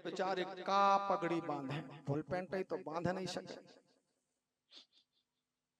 बेचारे का पगड़ी बांधे, फुल पैंट ही तो बांध नहीं सके।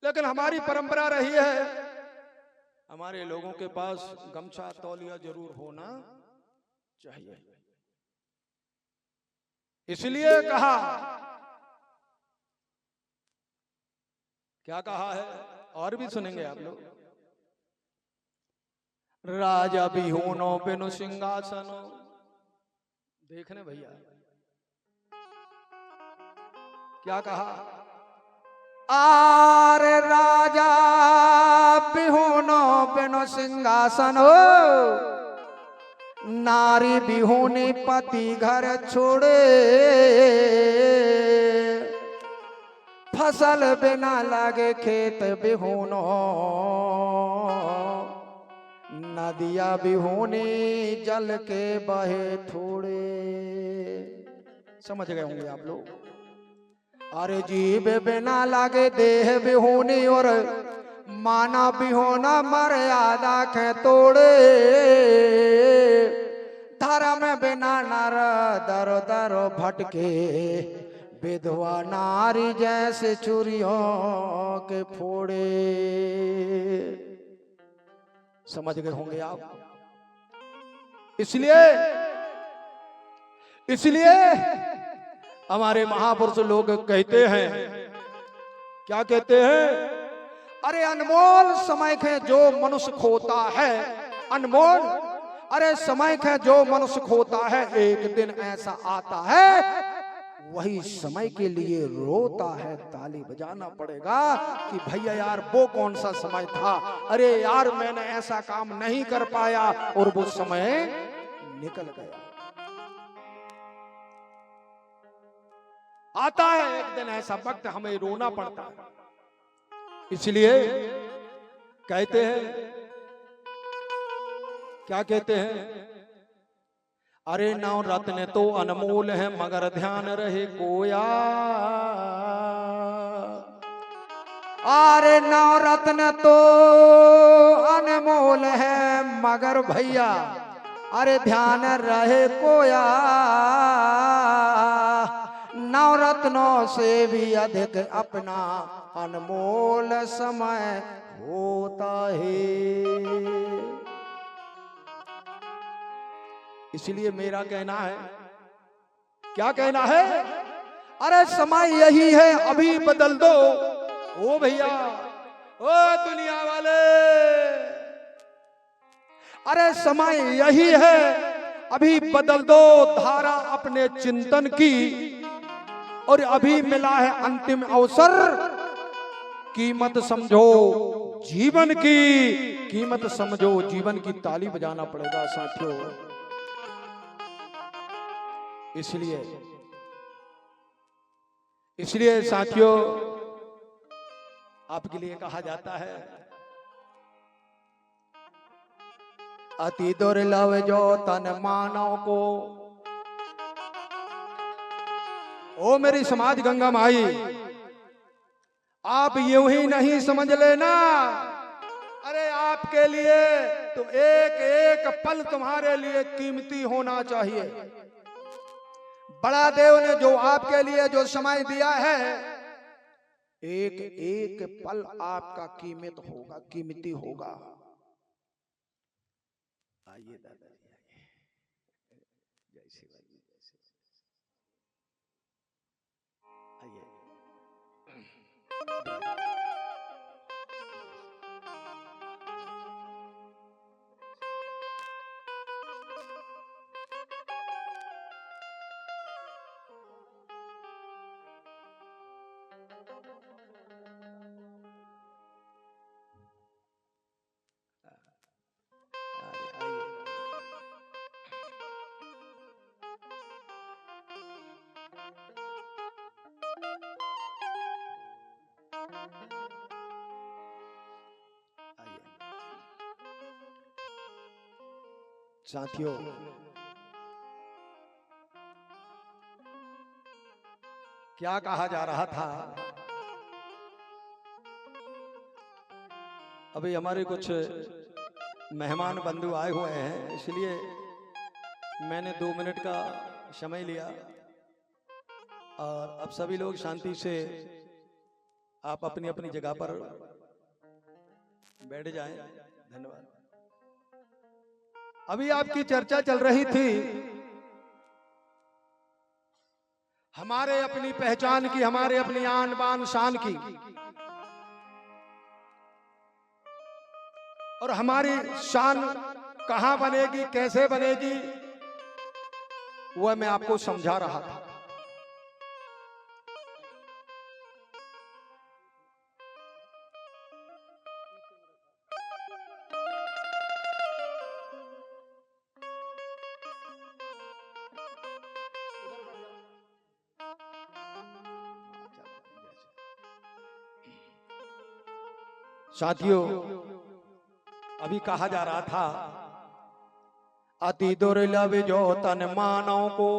लेकिन हमारी परंपरा रही है, हमारे लोगों के पास गमछा तौलिया जरूर होना चाहिए। इसलिए कहा, क्या कहा है और भी सुनेंगे आप लोग। राजा बिहूनो बिनु सिंहासनो, देखने भैया क्या कहा। आरे राजा बिहूनो बिनु सिंहासनो, नारी बिहूनी पति घर छोड़े, फसल बिना लागे खेत बिहूनो, नदिया बिहूनी जल के बहे थोड़े। समझ गए होंगे आप लोग। अरे जीव बिना लागे देह बिहूनी, और माना बिहोना मर्यादा के तोड़े, धर्म बिना नर दर दर भटके, विधवा नारी जैसे चूड़ियों के फोड़े। समझ गए होंगे आप। इसलिए हमारे महापुरुष लोग कहते हैं, क्या कहते हैं। अरे अनमोल समय के जो मनुष्य खोता है, अनमोल, अरे समय के जो मनुष्य खोता है, एक दिन ऐसा आता है वही समय के लिए रोता है। ताली बजाना पड़ेगा कि भैया यार वो कौन सा समय था, अरे यार मैंने ऐसा काम नहीं कर पाया और वो समय निकल गया। आता है एक दिन ऐसा वक्त, हमें रोना पड़ता है। इसलिए कहते हैं, क्या कहते हैं। अरे नौ रत्न तो अनमोल है मगर ध्यान रहे कोया, अरे नौ रत्न तो अनमोल है मगर भैया अरे ध्यान रहे कोया, नौ रत्नों से भी अधिक अपना अनमोल समय होता है। इसलिए मेरा कहना है, क्या कहना है। अरे समय यही है अभी बदल दो, ओ भैया ओ दुनिया वाले, अरे समय यही है अभी बदल दो धारा अपने चिंतन की, और अभी मिला है अंतिम अवसर, कीमत समझो जीवन की, कीमत समझो जीवन की। ताली बजाना पड़ेगा साथियों। इसलिए साथियों आपके लिए कहा जाता है, अति दुर्लभ जो तन मानव को। ओ मेरी समाज गंगा माई, आप यूं ही नहीं समझ लेना, अरे आपके लिए तो एक एक पल तुम्हारे लिए कीमती होना चाहिए। बड़ा देव ने जो आपके लिए जो समय दिया है, एक एक पल आपका कीमत होगा, कीमती होगा। आइए दादा जी, आइए, जय श्री राम, जय श्री राम, आइए। साथियों क्या कहा जा रहा था, अभी हमारे कुछ मेहमान बंधु आए हुए हैं, इसलिए मैंने 2 मिनट का समय लिया और अब सभी लोग शांति से आप अपनी अपनी जगह पर बैठ जाएं। धन्यवाद। अभी आपकी चर्चा चल रही थी हमारे अपनी पहचान की, हमारे अपनी आन बान शान की, और हमारी शान कहां बनेगी, कैसे बनेगी, वह मैं आपको समझा रहा था। साथियों, अभी कहा जा रहा था अति दुर्लभ जो तन मानव को,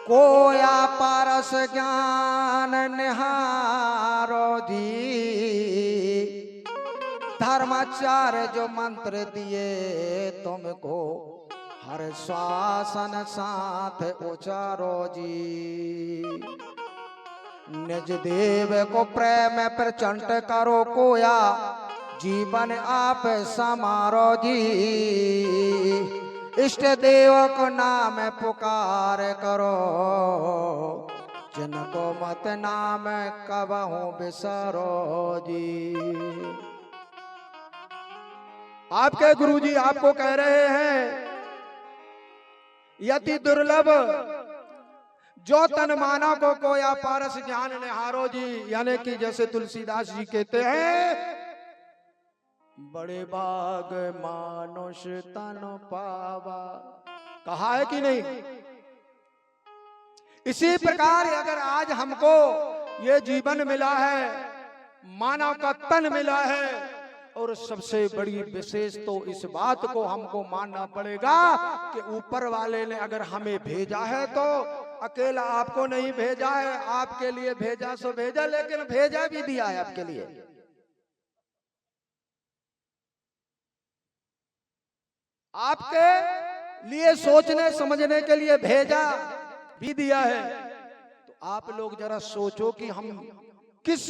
कोया पारस ज्ञान निहारो दी, धर्माचार्य जो मंत्र दिए तुमको, हर श्वासन साथ उचारो जी। निज देव को प्रेम प्रचंड करो कोया, जीवन आप समारो जी। इष्ट देव को नाम पुकार करो, जिनको मत नाम कबहू बिसरो जी। आपके गुरुजी आपको कह रहे हैं यति दुर्लभ जो तन मानव को कोया पारस ज्ञान निहारो जी। यानी कि जैसे तुलसीदास जी कहते हैं, बड़े बाग मानुष तन पावा, कहा है कि नहीं। इसी प्रकार अगर आज हमको ये जीवन मिला है, मानव का तन मिला है, और सबसे बड़ी विशेष तो इस बात को हमको मानना पड़ेगा कि ऊपर वाले ने अगर हमें भेजा है तो अकेला आपको नहीं भेजा है, आपके लिए भेजा सो भेजा, लेकिन भेजा भी दिया है आपके लिए। आपके लिए सोचने समझने के लिए भेजा भी दिया है। तो आप लोग जरा सोचो कि हम किस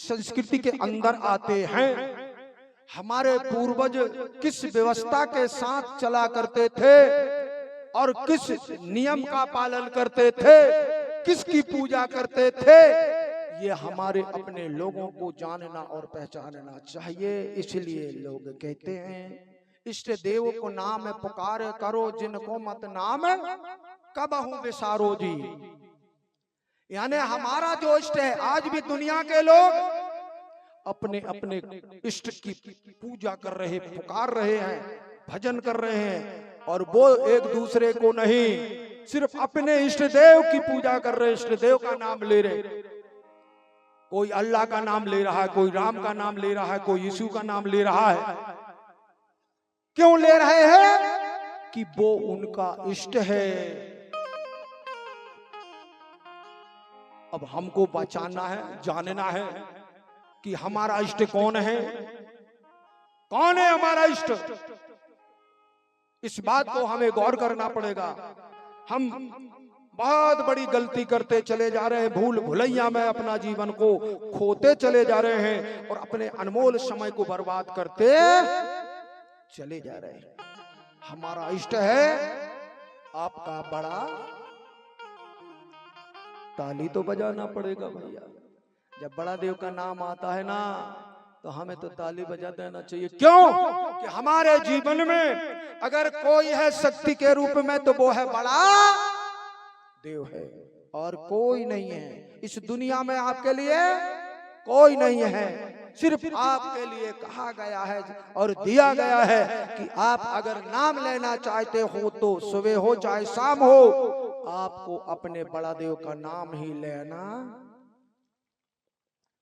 संस्कृति के अंदर आते हैं, हमारे पूर्वज किस व्यवस्था के साथ चला करते थे और किस नियम का पालन करते थे, किसकी पूजा करते थे, ये हमारे अपने लोगों को जानना और पहचानना चाहिए। इसलिए लोग कहते हैं इष्ट देव को नाम पुकार करो, जिनको मत नाम कबहू बिसारो जी। यानी हमारा जो इष्ट है, आज भी दुनिया के लोग अपने अपने इष्ट की पूजा कर रहे, पुकार रहे हैं, भजन कर रहे हैं, और वो एक दूसरे को नहीं, सिर्फ अपने इष्ट देव की पूजा कर रहे, इष्ट देव का नाम ले रहे। कोई अल्लाह का नाम ले रहा है, कोई राम का नाम ले रहा है, कोई यीशु का नाम ले रहा है। क्यों ले रहे हैं? कि वो उनका इष्ट है। अब हमको बचाना है, जानना है कि हमारा इष्ट कौन है, कौन है हमारा इष्ट। इस बात को हमें गौर करना पड़ेगा। हम बहुत बड़ी गलती करते चले जा रहे हैं, भूल भुलैया में अपना जीवन को खोते चले जा रहे हैं और अपने अनमोल समय को बर्बाद करते चले जा रहे हैं। हमारा इष्ट है आपका बड़ा, ताली तो बजाना पड़ेगा भैया। जब बड़ा देव का नाम आता है ना, तो हमें तो ताली बजा देना चाहिए। क्यों? कि हमारे जीवन में अगर कोई है शक्ति के रूप में, तो वो है बड़ा देव है, और कोई नहीं है इस दुनिया में। आपके लिए कोई नहीं है, सिर्फ आपके लिए कहा गया है और दिया गया है कि आप अगर नाम लेना चाहते हो तो सुबह हो चाहे शाम हो, आपको अपने बड़ा देव का नाम ही लेना।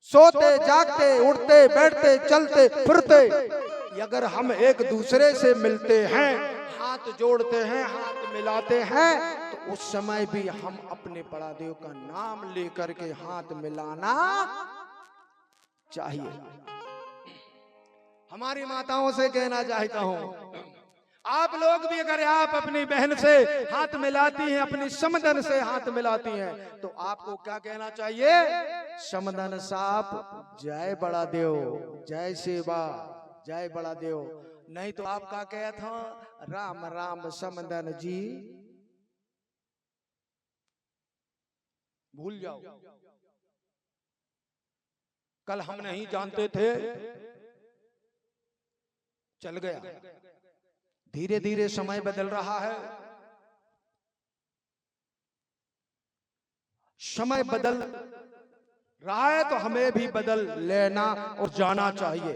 सोते जागते उठते बैठते चलते फिरते अगर हम एक दूसरे से मिलते हैं, हाथ जोड़ते हैं, हाथ मिलाते हैं, तो उस समय भी हम अपने बड़ा देव का नाम लेकर के हाथ मिलाना चाहिए। हमारी माताओं से कहना चाहता हूं, आप लोग भी अगर आप अपनी बहन से हाथ मिलाती हैं, अपनी समधन से हाथ मिलाती हैं, तो आपको क्या कहना चाहिए? समधन साप जय बड़ा देव, जय सेवा, जय बड़ा देव। नहीं तो आपका क्या था? राम राम समधन जी, भूल जाओ। कल हम नहीं जानते थे, चल गया। धीरे धीरे समय बदल रहा है, समय बदल रहा है तो हमें भी बदल लेना और जाना चाहिए।